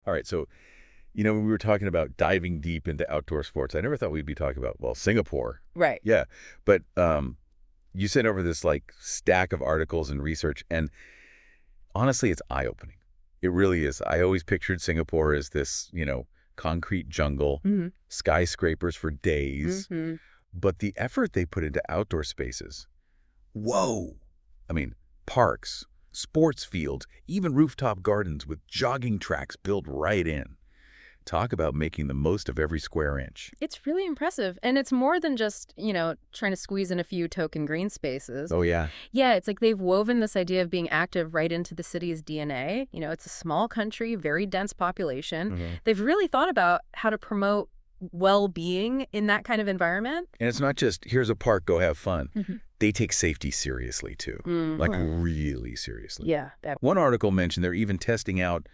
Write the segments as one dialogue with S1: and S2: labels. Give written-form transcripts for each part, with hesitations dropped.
S1: All right, so, when we were talking about diving deep into outdoor sports, I never thought we'd be talking about, well, Singapore.
S2: Right.
S1: Yeah, but you sent over this, like, stack of articles and research, and honestly, it's eye-opening. It really is. I always pictured Singapore as this, concrete jungle,
S2: Hmm.
S1: skyscrapers for days,
S2: Hmm.
S1: but the effort they put into outdoor spaces, whoa! I mean, parks, sports fields, even rooftop gardens with jogging tracks built right in. Talk about making the most of every square inch.
S2: It's really impressive. And it's more than just, trying to squeeze in a few token green spaces.
S1: Oh, yeah.
S2: Yeah, it's like they've woven this idea of being active right into the city's DNA. It's a small country, very dense population.
S1: Hmm.
S2: They've really thought about how to promote well-being in that kind of environment.
S1: And it's not just, here's a park, go have fun.
S2: Hmm.
S1: They take safety seriously, too. Like, really seriously.
S2: Yeah.
S1: One article mentioned they're even testing out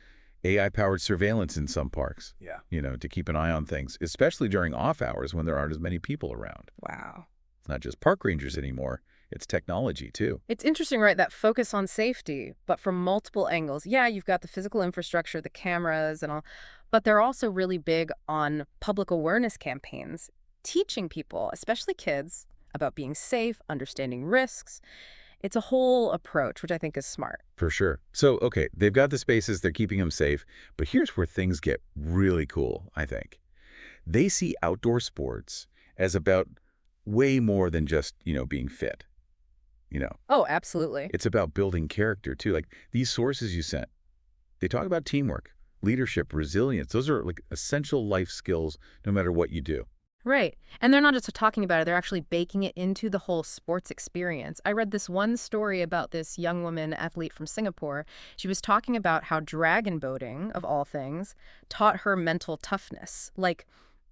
S1: AI-powered surveillance in some parks.
S2: Yeah.
S1: To keep an eye on things, especially during off hours when there aren't as many people around.
S2: Wow.
S1: It's not just park rangers anymore. It's technology, too.
S2: It's interesting, right, that focus on safety, but from multiple angles. Yeah, you've got the physical infrastructure, the cameras and all, but they're also really big on public awareness campaigns, teaching people, especially kids, about being safe, understanding risks. It's a whole approach, which I think is smart.
S1: For sure. So, okay, they've got the spaces, they're keeping them safe, but here's where things get really cool, I think. They see outdoor sports as about way more than just, being fit. You know,
S2: Oh, absolutely.
S1: it's about building character, too. Like, these sources you sent, they talk about teamwork, leadership, resilience. Those are, like, essential life skills no matter what you do.
S2: Right. And they're not just talking about it, they're actually baking it into the whole sports experience. I read this one story about this young woman athlete from Singapore. She was talking about how dragon boating, of all things, taught her mental toughness, like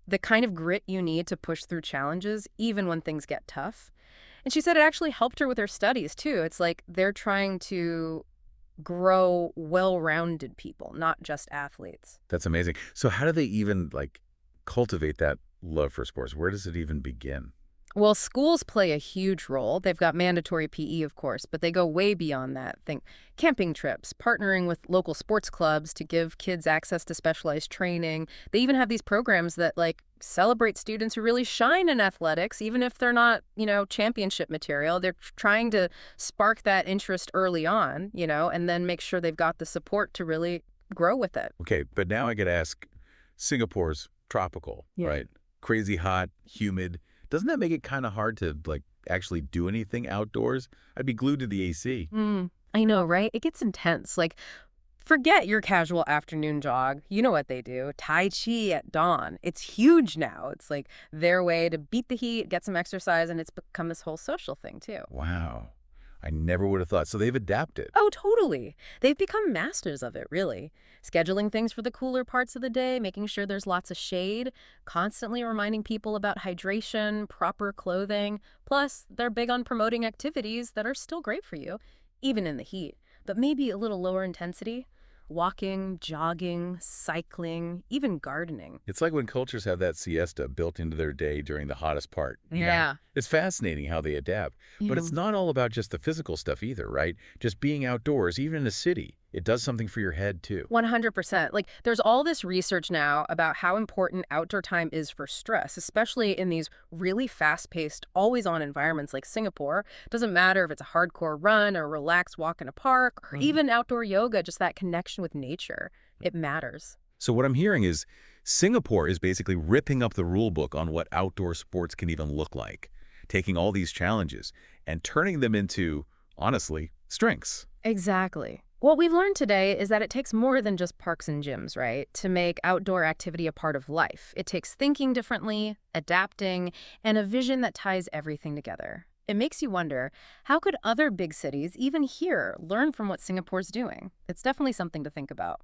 S2: the kind of grit you need to push through challenges, even when things get tough. And she said it actually helped her with her studies, too. It's like they're trying to grow well-rounded people, not just athletes.
S1: That's amazing. So how do they even, like, cultivate that love for sports? Where does it even begin?
S2: Well, schools play a huge role. They've got mandatory PE, of course, but they go way beyond that. Think camping trips, partnering with local sports clubs to give kids access to specialized training. They even have these programs that, like, celebrate students who really shine in athletics, even if they're not, championship material. They're trying to spark that interest early on, and then make sure they've got the support to really grow with it.
S1: Okay, but now I got to ask, Singapore's tropical,
S2: Yeah.
S1: right? Crazy hot, humid. Doesn't that make it kind of hard to, like, actually do anything outdoors? I'd be glued to the AC.
S2: I know, right? It gets intense. Like, forget your casual afternoon jog. You know what they do. Tai Chi at dawn. It's huge now. It's like their way to beat the heat, get some exercise, and it's become this whole social thing, too.
S1: Wow. I never would have thought. So they've adapted.
S2: Oh, totally. They've become masters of it, really. Scheduling things for the cooler parts of the day, making sure there's lots of shade, constantly reminding people about hydration, proper clothing. Plus, they're big on promoting activities that are still great for you, even in the heat, but maybe a little lower intensity. Walking, jogging, cycling, even gardening.
S1: It's like when cultures have that siesta built into their day during the hottest part.
S2: Yeah.
S1: It's fascinating how they adapt. But it's not all about just the physical stuff either, right? Just being outdoors, even in a city, it does something for your head, too.
S2: 100%. Like, there's all this research now about how important outdoor time is for stress, especially in these really fast-paced, always-on environments like Singapore. Doesn't matter if it's a hardcore run or a relaxed walk in a park or even outdoor yoga, just that connection with nature. It matters.
S1: So what I'm hearing is Singapore is basically ripping up the rule book on what outdoor sports can even look like, taking all these challenges and turning them into, honestly, strengths.
S2: Exactly. What we've learned today is that it takes more than just parks and gyms, right, to make outdoor activity a part of life. It takes thinking differently, adapting, and a vision that ties everything together. It makes you wonder, how could other big cities, even here, learn from what Singapore's doing? It's definitely something to think about.